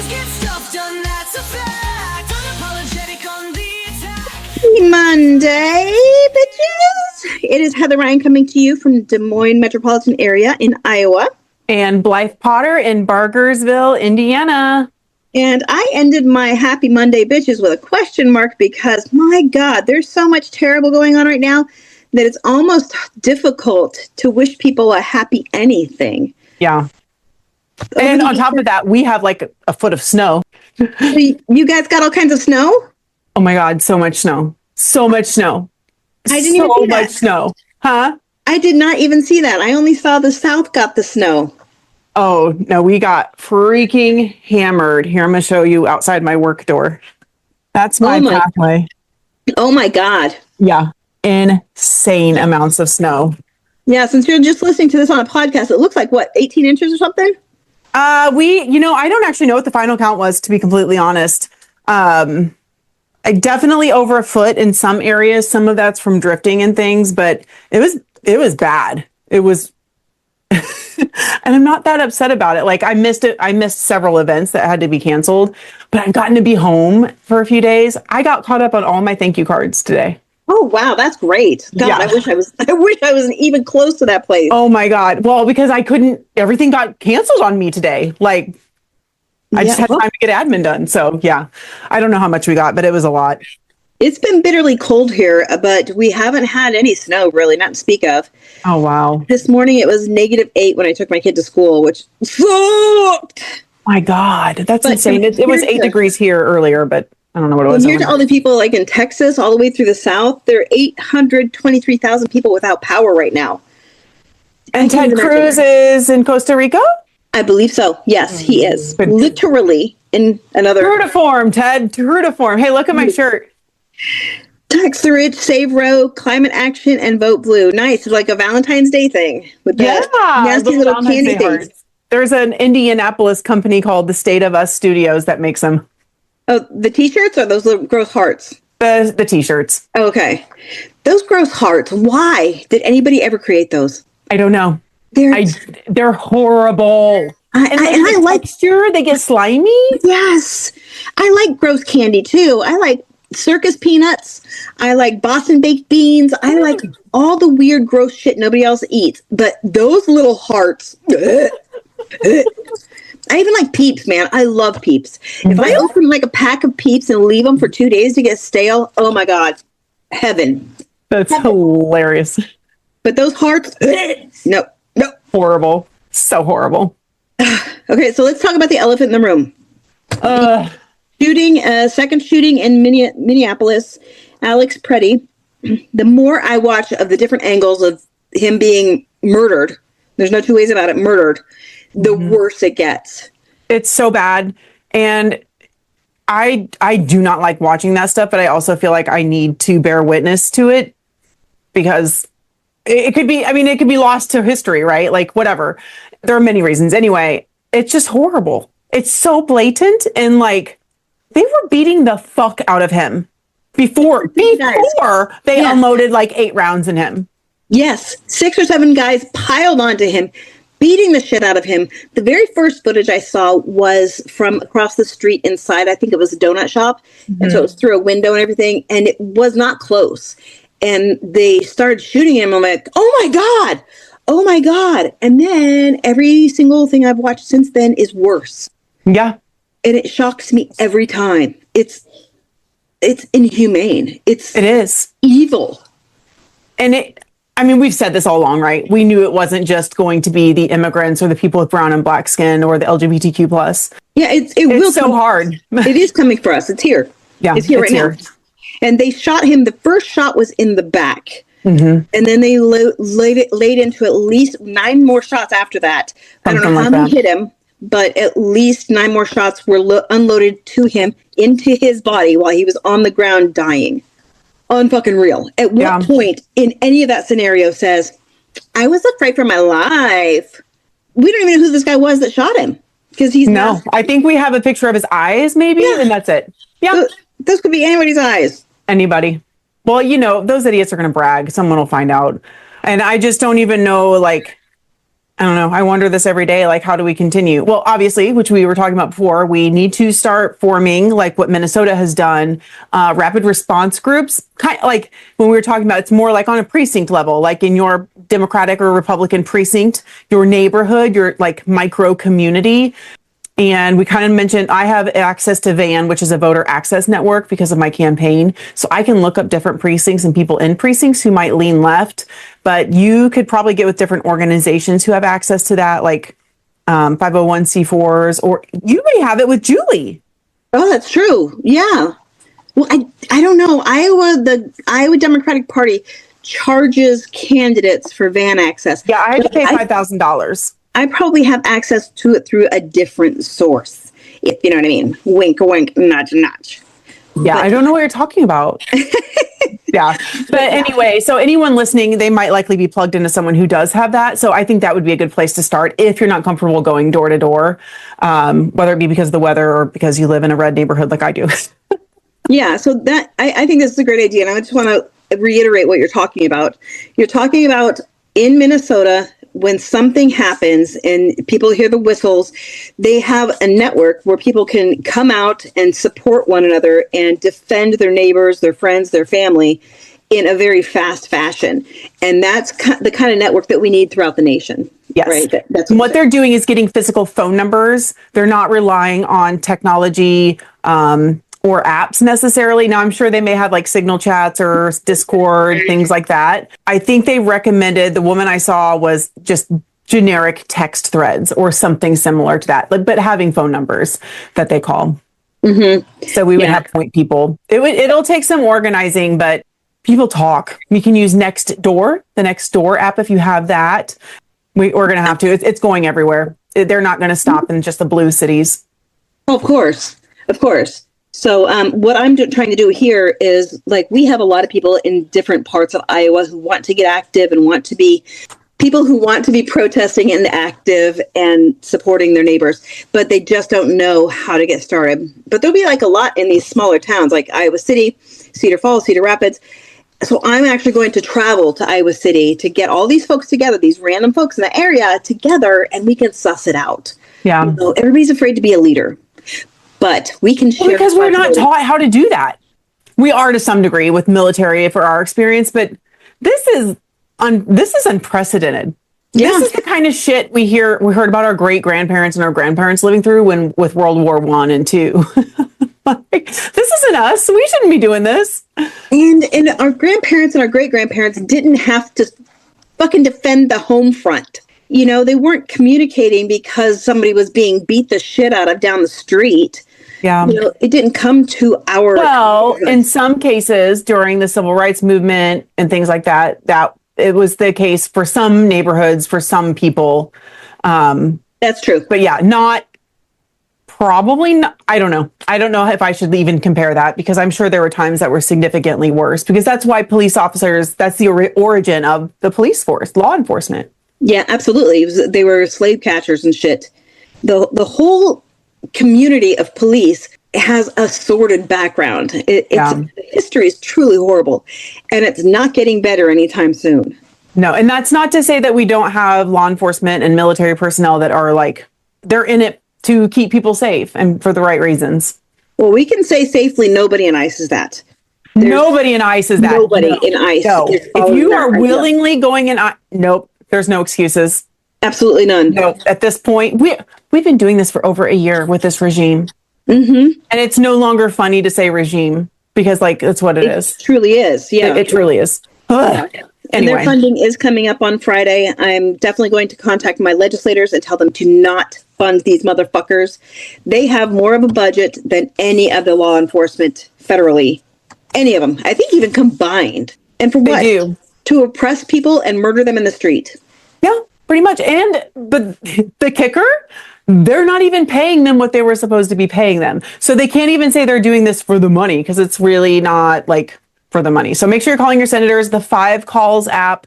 always get stuff done, that's a fact. Unapologetic on the attack. Happy Monday, bitches. It is Heather Ryan coming to you from Des Moines metropolitan area in Iowa. And Blythe Potter in Bargersville, Indiana. And I ended my Happy Monday, bitches, with a question mark because, my God, there's so much terrible going on right now that it's almost difficult to wish people a happy anything. Yeah. And on top of that, we have like a foot of snow. You guys got all kinds of snow? Oh my God, so much snow. So much snow. I didn't even see that. So much snow. Huh? I did not even see that. I only saw the South got the snow. Oh, no, we got freaking hammered. Here, I'm going to show you outside my work door. That's my pathway. Oh my God. Yeah. Insane amounts of snow. Yeah, since you're just listening to this on a podcast, it looks like, what, 18 inches or something? I don't actually know what the final count was, to be completely honest. I definitely over a foot in some areas. Some of that's from drifting and things, but it was bad. It was, and I'm not that upset about it. Like I missed it. I missed several events that had to be canceled, but I've gotten to be home for a few days. I got caught up on all my thank you cards today. Oh wow, that's great. God, Yeah. I wish I was even close to that place. Oh my God. Well, because everything got canceled on me today. Like I just had time to get admin done. So yeah, I don't know how much we got, but it was a lot. It's been bitterly cold here, but we haven't had any snow really, not to speak of. Oh, wow. This morning it was -8 when I took my kid to school, which sucked. My God, that's But insane. It was 8 degrees here earlier, but I don't know what it was. Compared to all the people like in Texas, all the way through the South, there are 823,000 people without power right now. And Ted Cruz is in Costa Rica? I believe so. Yes, he is. Literally in another... True to form, Ted. True to form. Hey, look at my shirt. Tax the rich, save row, climate action, and vote blue. Nice. It's like a Valentine's Day thing with the nasty little candy things. There's an Indianapolis company called the State of Us Studios that makes them. Oh, the t-shirts or those little gross hearts? The t-shirts. Okay. Those gross hearts. Why did anybody ever create those? I don't know. They're horrible. I like texture. They get slimy. Yes. I like gross candy too. I like circus peanuts. I like Boston baked beans. I like all the weird gross shit nobody else eats. But those little hearts. I even like Peeps, man. I love Peeps. If I open like a pack of Peeps and leave them for 2 days to get stale, oh my God, heaven. That's hilarious. But those hearts, no. Horrible. So horrible. Okay, so let's talk about the elephant in the room. Second shooting in Minneapolis, Alex Preddy. The more I watch of the different angles of him being murdered, there's no two ways about it, murdered, the worse it gets. It's so bad. And I do not like watching that stuff, but I also feel like I need to bear witness to it because it could be lost to history, right? Like whatever. There are many reasons. Anyway, it's just horrible. It's so blatant. And like they were beating the fuck out of him before they unloaded like 8 rounds in him. Yes. 6 or 7 guys piled onto him, beating the shit out of him. The very first footage I saw was from across the street inside, I think it was a donut shop. And so it was through a window and everything. And it was not close. And they started shooting him. I'm like, oh my God. Oh my God. And then every single thing I've watched since then is worse. Yeah. And it shocks me every time. It's inhumane. It is evil. And we've said this all along, right? We knew it wasn't just going to be the immigrants or the people with brown and black skin or the LGBTQ plus. Yeah, it's so hard. It is coming for us. It's here. Yeah, it's here right now. And they shot him. The first shot was in the back. And then they laid into at least 9 more shots after that. I don't know how many hit him, but at least 9 more shots were unloaded to him into his body while he was on the ground dying. Unfucking real. At what point in any of that scenario says, I was afraid for my life? We don't even know who this guy was that shot him. Because he's not. I think we have a picture of his eyes, maybe, and that's it. Yeah. This could be anybody's eyes. Anybody. Well, those idiots are going to brag. Someone will find out. And I just don't even know, like, I don't know. I wonder this every day. Like, how do we continue? Well, obviously, which we were talking about before, we need to start forming, like what Minnesota has done, rapid response groups. Kind of like when we were talking about, it's more like on a precinct level, like in your Democratic or Republican precinct, your neighborhood, your like micro community. And we kind of mentioned I have access to VAN, which is a voter access network because of my campaign. So I can look up different precincts and people in precincts who might lean left. But you could probably get with different organizations who have access to that, like 501c4s, or you may have it with Julie. Oh, that's true. Yeah. Well, I don't know. The Iowa Democratic Party charges candidates for van access. Yeah, I had to pay $5,000. I probably have access to it through a different source, if you know what I mean. Wink, wink, nudge, nudge. Yeah, I don't know what you're talking about. Yeah. But anyway, so anyone listening, they might likely be plugged into someone who does have that. So I think that would be a good place to start if you're not comfortable going door to door, whether it be because of the weather or because you live in a red neighborhood like I do. Yeah, so that I think this is a great idea. And I just want to reiterate what you're talking about. You're talking about in Minnesota, when something happens and people hear the whistles, they have a network where people can come out and support one another and defend their neighbors, their friends, their family in a very fast fashion. And that's the kind of network that we need throughout the nation. Yes. Right? That's what they're doing is getting physical phone numbers. They're not relying on technology, or apps necessarily. Now, I'm sure they may have like Signal chats or Discord, things like that. I think they recommended, the woman I saw was just generic text threads or something similar to that, but having phone numbers that they call. Mm-hmm. So we would have point people. It'll take some organizing, but people talk. You can use Nextdoor, the Nextdoor app if you have that. We're going to have to. It's going everywhere. They're not going to stop in just the blue cities. Of course. Of course. So what I'm trying to do here is, like, we have a lot of people in different parts of Iowa who want to get active and want to be people who want to be protesting and active and supporting their neighbors, but they just don't know how to get started. But there'll be like a lot in these smaller towns like Iowa City, Cedar Falls, Cedar Rapids. So I'm actually going to travel to Iowa City to get all these folks together, these random folks in the area together, and we can suss it out. Yeah. You know, everybody's afraid to be a leader. But we can share. Well, because we're not taught how to do that. We are to some degree with military for our experience, but this is unprecedented. Yeah. This is the kind of shit we heard about our great grandparents and our grandparents living through with World War I and II. Like, this isn't us. We shouldn't be doing this. And our grandparents and our great grandparents didn't have to fucking defend the home front. You know, they weren't communicating because somebody was being beat the shit out of down the street. Yeah. You know, it didn't come to our... Well, in some cases during the civil rights movement and things like that it was the case for some neighborhoods, for some people. That's true. But yeah, probably not. I don't know. I don't know if I should even compare that, because I'm sure there were times that were significantly worse, because that's why police officers, that's the origin of the police force, law enforcement. Yeah, absolutely. They were slave catchers and shit. The whole community of police has a sordid background. History is truly horrible, and it's not getting better anytime soon. No, and that's not to say that we don't have law enforcement and military personnel that are like, they're in it to keep people safe and for the right reasons. Well, we can say safely nobody in ICE is that. Nobody in ICE is that. Nobody in ICE. No. If you are willingly going in, nope, there's no excuses. Absolutely none. No, at this point, we've been doing this for over a year with this regime. Mm-hmm. And it's no longer funny to say regime, because like, that's what it is. It truly is. Yeah. It truly is. Yeah. And their funding is coming up on Friday. I'm definitely going to contact my legislators and tell them to not fund these motherfuckers. They have more of a budget than any of the law enforcement federally. Any of them. I think even combined. And for what? They do. To oppress people and murder them in the street. Yeah, pretty much. But the kicker, they're not even paying them what they were supposed to be paying them. So they can't even say they're doing this for the money, because it's really not like for the money. So make sure you're calling your senators. The 5 Calls app,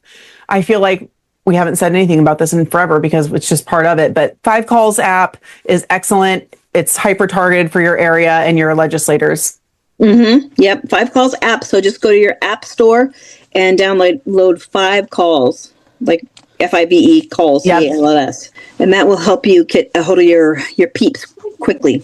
I feel like we haven't said anything about this in forever because it's just part of it. But 5 Calls app is excellent. It's hyper targeted for your area and your legislators. Mm-hmm. Yep. 5 Calls app. So just go to your app store and download 5 Calls. Like FIVE calls, Yep. CALLS. And that will help you get a hold of your peeps quickly.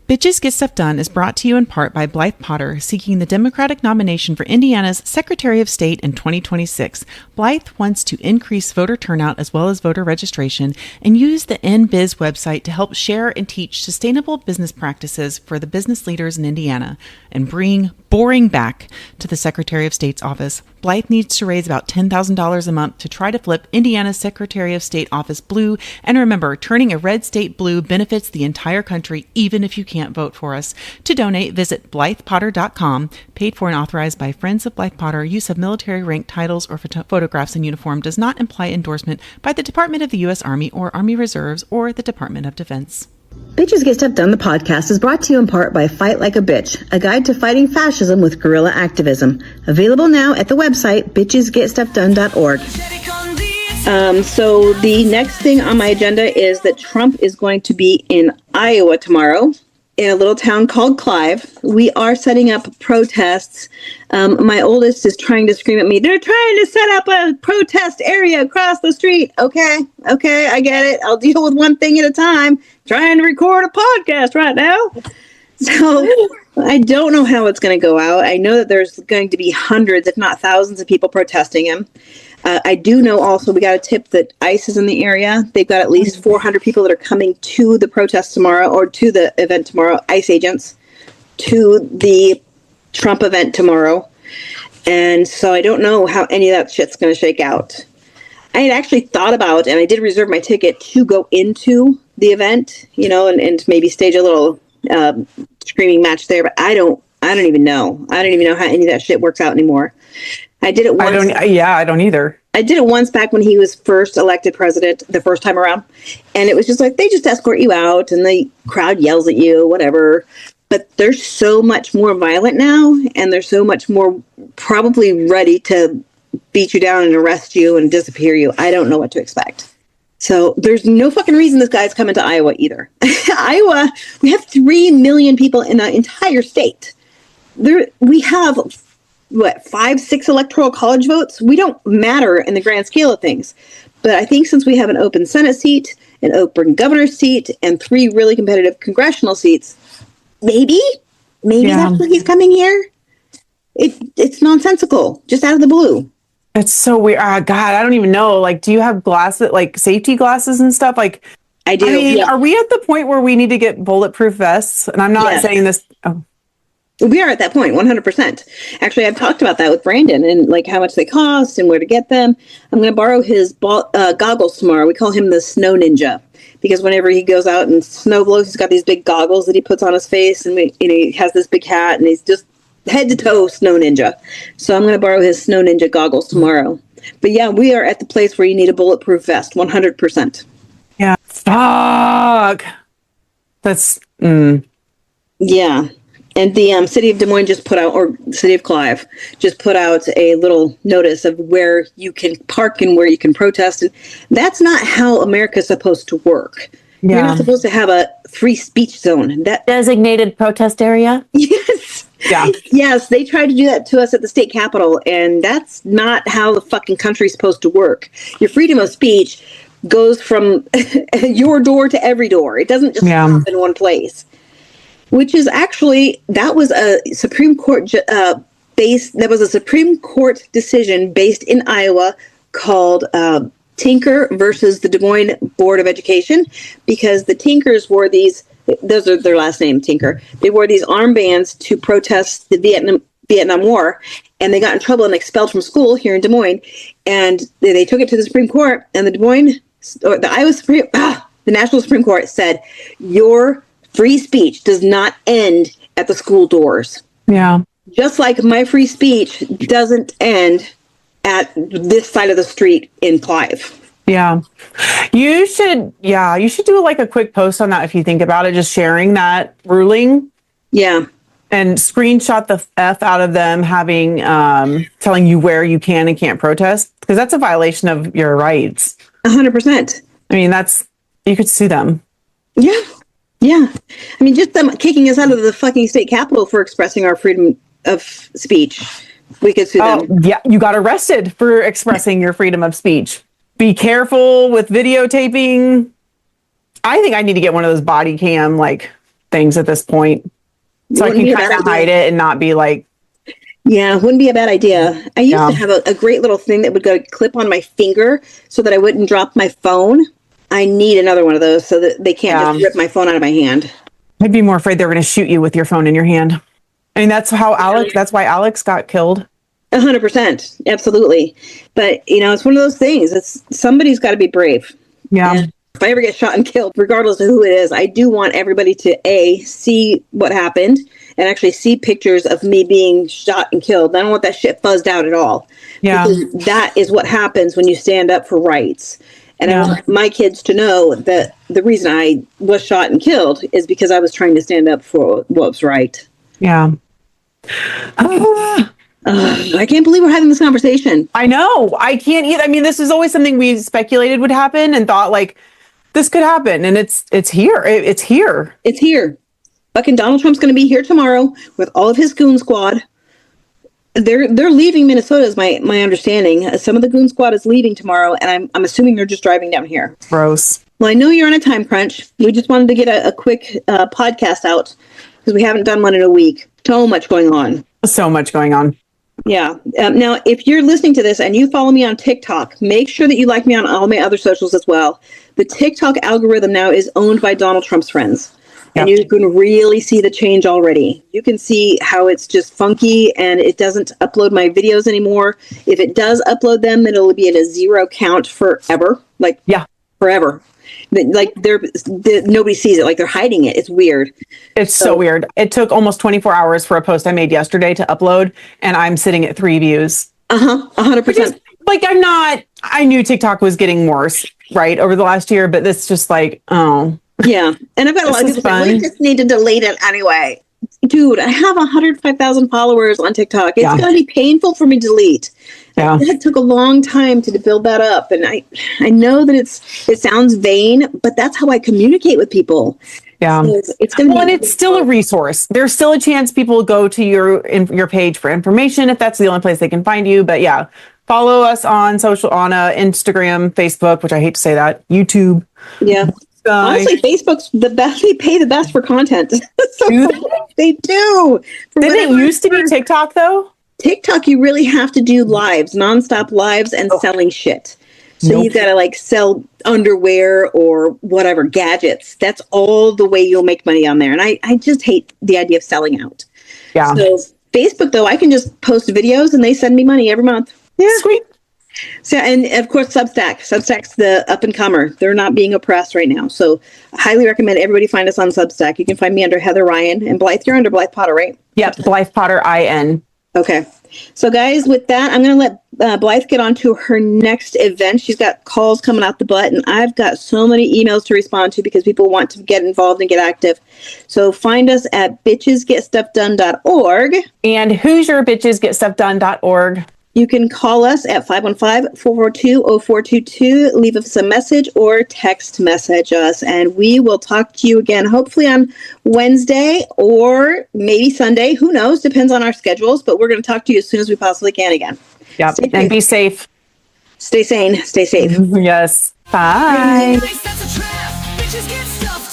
Bitches Get Stuff Done is brought to you in part by Blythe Potter, seeking the Democratic nomination for Indiana's Secretary of State in 2026. Blythe wants to increase voter turnout as well as voter registration and use the NBiz website to help share and teach sustainable business practices for the business leaders in Indiana and bring boring back to the Secretary of State's office. Blythe needs to raise about $10,000 a month to try to flip Indiana's Secretary of State office blue. And remember, turning a red state blue benefits the entire country, even if you can't vote for us. To donate, visit BlythePotter.com. Paid for and authorized by Friends of Blythe Potter. Use of military rank titles or photographs in uniform does not imply endorsement by the Department of the U.S. Army or Army Reserves or the Department of Defense. Bitches Get Stuff Done, the podcast, is brought to you in part by Fight Like a Bitch, a guide to fighting fascism with guerrilla activism. Available now at the website, bitchesgetstuffdone.org. So the next thing on my agenda is that Trump is going to be in Iowa tomorrow in a little town called Clive. We are setting up protests. My oldest is trying to scream at me, they're trying to set up a protest area across the street. Okay, I get it. I'll deal with one thing at a time. Trying to record a podcast right now. So I don't know how it's going to go out. I know that there's going to be hundreds, if not thousands of people protesting him. I do know also we got a tip that ICE is in the area. They've got at least 400 people that are coming to the protest tomorrow or to the event tomorrow, ICE agents, to the Trump event tomorrow. And so I don't know how any of that shit's going to shake out. I had actually thought about, and I did reserve my ticket to go into the event, and maybe stage a little screaming match there, but I don't even know. I don't even know how any of that shit works out anymore. I did it once. I don't either. I did it once back when he was first elected president, the first time around. And it was just like, they just escort you out and the crowd yells at you, whatever. But they're so much more violent now. And they're so much more probably ready to beat you down and arrest you and disappear you. I don't know what to expect. So there's no fucking reason this guy's coming to Iowa either. Iowa, we have 3 million people in the entire state. We have, 5-6 electoral college votes? We don't matter in the grand scale of things. But I think since we have an open Senate seat, an open governor's seat, and 3 really competitive congressional seats, maybe that's why he's coming here. It's nonsensical, just out of the blue. It's so weird. Oh, God, I don't even know. Like, do you have glasses, like safety glasses and stuff? Like, I do. I mean, Are we at the point where we need to get bulletproof vests? And I'm not saying this. Oh. We are at that point, 100%. Actually, I've talked about that with Brandon and like how much they cost and where to get them. I'm going to borrow his goggles tomorrow. We call him the Snow Ninja because whenever he goes out and snow blows, he's got these big goggles that he puts on his face, and he has this big hat, and he's just head to toe Snow Ninja. So I'm going to borrow his Snow Ninja goggles tomorrow. But yeah, we are at the place where you need a bulletproof vest, 100%. Yeah. Fuck. That's. Yeah. And the city of Des Moines just put out, or city of Clive, just put out a little notice of where you can park and where you can protest. And that's not how America's supposed to work. Yeah. You're not supposed to have a free speech zone. That designated protest area? Yes. Yeah. Yes, they tried to do that to us at the state capitol, and that's not how the fucking country's supposed to work. Your freedom of speech goes from your door to every door. It doesn't just stop in one place. Which is actually, that was a Supreme Court Supreme Court decision based in Iowa called Tinker versus the Des Moines Board of Education, because the Tinkers wore those are their last name, Tinker. They wore these armbands to protest the Vietnam War, and they got in trouble and expelled from school here in Des Moines. And they took it to the Supreme Court, and the National Supreme Court said, your free speech does not end at the school doors. Yeah. Just like my free speech doesn't end at this side of the street in Clive. Yeah. You should do like a quick post on that if you think about it, just sharing that ruling. Yeah. And screenshot the F out of them having, telling you where you can and can't protest, because that's a violation of your rights. 100%. I mean, you could sue them. Yeah. Yeah. I mean, just them kicking us out of the fucking state capitol for expressing our freedom of speech. We could sue them. Yeah. You got arrested for expressing your freedom of speech. be careful with videotaping. I think I need to get one of those body cam like things at this point, so I Wouldn't be can a kind bad of idea. hide it and not be like, Yeah, wouldn't be a bad idea. I used Yeah. to have a great little thing that would go clip on my finger so that I wouldn't drop my phone. I need another one of those so that they can't just Yeah. rip my phone out of my hand. I'd be more afraid they're going to shoot you with your phone in your hand. I mean, that's why Alex got killed. 100%, absolutely. But it's one of those things. Somebody's got to be brave. Yeah. And if I ever get shot and killed, regardless of who it is, I do want everybody to see what happened and actually see pictures of me being shot and killed. I don't want that shit fuzzed out at all. Yeah. Because that is what happens when you stand up for rights. And Yeah. I want my kids to know that the reason I was shot and killed is because I was trying to stand up for what was right. Yeah. I can't believe we're having this conversation. I know. I can't either. I mean, this is always something we speculated would happen and thought like this could happen, and it's here. It's here. It's here. Fucking Donald Trump's going to be here tomorrow with all of his goon squad. They're leaving Minnesota, is my understanding. Some of the goon squad is leaving tomorrow, and I'm assuming they're just driving down here. Gross. Well, I know you're on a time crunch. We just wanted to get a quick podcast out because we haven't done one in a week. So much going on. So much going on. Yeah. Now, if you're listening to this and you follow me on TikTok, make sure that you like me on all my other socials as well. The TikTok algorithm now is owned by Donald Trump's friends. And Yep. you can really see the change already. You can see how it's just funky and it doesn't upload my videos anymore. If it does upload them, then it'll be at a 0 count forever. Like, Yeah. forever. Like, nobody sees it. Like, they're hiding it. It's weird. It's so weird. It took almost 24 hours for a post I made yesterday to upload, and I'm sitting at 3 views. 100%. Like, I knew TikTok was getting worse, right, over the last year, but this just like, oh. Yeah. And I've got a lot of This is people saying, fun. well, you just need to delete it anyway. Dude, I have 105,000 followers on TikTok. It's Yeah. going to be painful for me to delete. Yeah. It took a long time to build that up. And I know that it sounds vain, but that's how I communicate with people. Yeah. So it's going to Well, and it's still a resource. There's still a chance people go to your page for information if that's the only place they can find you. But yeah, follow us on Instagram, Facebook, which I hate to say that, YouTube. Yeah. Honestly, Facebook's the best. They pay the best for content. So Do they do. For Didn't it whatever used to be it's worth. TikTok though? TikTok, you really have to do lives, nonstop lives, and selling shit. So Nope. you've got to like sell underwear or whatever, gadgets. That's all the way you'll make money on there. And I just hate the idea of selling out. Yeah. So Facebook, though, I can just post videos and they send me money every month. Yeah. Sweet. So, and of course, Substack. Substack's the up and comer. They're not being oppressed right now. So I highly recommend everybody find us on Substack. You can find me under Heather Ryan, and Blythe, you're under Blythe Potter, right? Yep. Blythe Potter IN. Okay. So, guys, with that, I'm going to let Blythe get on to her next event. She's got calls coming out the butt, and I've got so many emails to respond to because people want to get involved and get active. So find us at bitchesgetstuffdone.org. And HoosierBitchesGetStuffDone.org. You can call us at 515-442-0422, leave us a message or text message us, and we will talk to you again, hopefully on Wednesday or maybe Sunday. Who knows? Depends on our schedules, but we're going to talk to you as soon as we possibly can again. Yep. Stay And safe. be safe. Stay sane. Stay safe. Yes. Bye. That's a trap. Bitches get stuff